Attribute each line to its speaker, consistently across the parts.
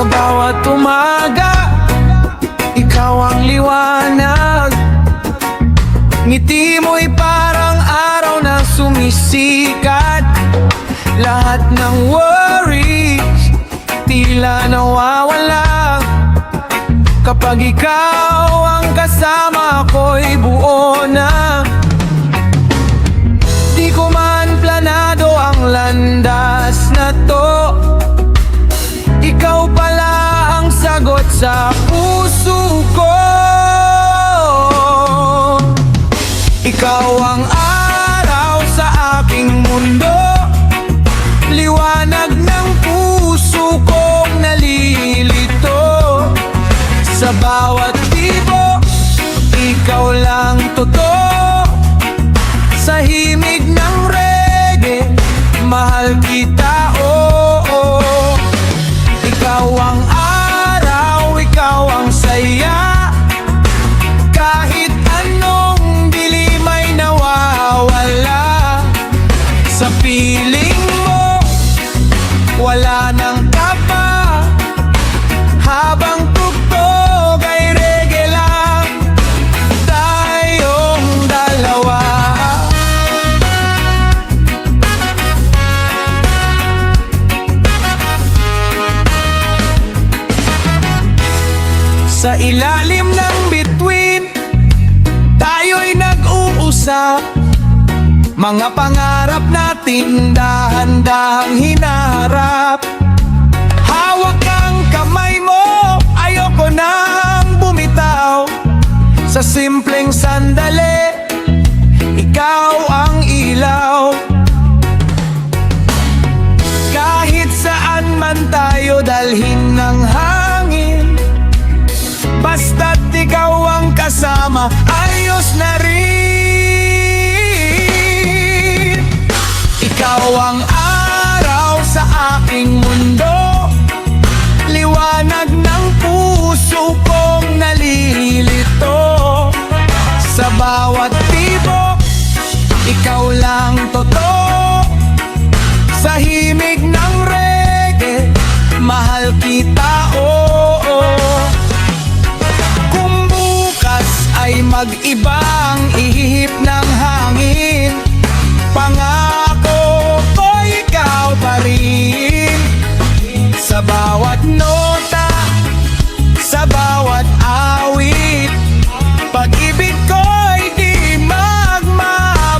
Speaker 1: Sa bawat umaga, ikaw ang liwanag. Ngiti mo'y parang araw na sumisikat. Lahat ng worries tila nawawala kapag ikaw ang kasama ko'y buo na. Di ko man planado ang landas na to, ikaw pala ang sagot sa puso ko. Ikaw ang araw sa aking mundo, liwanag ng puso kong nalilito. Sa bawat tibo, ikaw lang totoo. Sa himig ng reggae, mahal kita, oo. Ikaw ang araw, ikaw ang saya. Kahit anong dilim ay nawawala. Sa piling mo, wala nang kapa. Habang tugtog ay reggae lang, tayong dalawa. Sa ilalim ng bituin, tayo'y nag-uusap. Mga pangarap natin dahan-dahang hinaharap. Hawak ang kamay mo, ayoko nang bumitaw. Sa simpleng sandali, ikaw ang ilaw. Kahit saan man tayo dalhin ng hangin, basta't ikaw ang kasama, ayos na rin. Ikaw ang araw sa aking mundo, liwanag ng puso kong nalilito. Sa bawat tibok, ikaw lang totoo. Sa himig ng reggae, mahal kita, oo. Kung bukas ay mag-ibang ihip ng hangin, pangako ko ikaw pa rin. Sa bawat nota, sa bawat awit, pag-ibig ko'y di magmamaliw.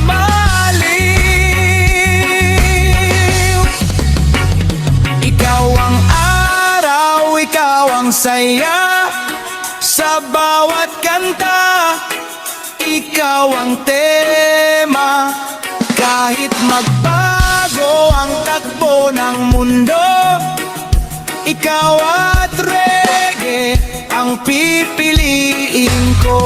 Speaker 1: Ikaw ang araw, ikaw ang saya. Sa bawat kanta, ikaw ang tema. Kahit magbago ang takbo ng mundo, ikaw at reggae ang pipiliin ko.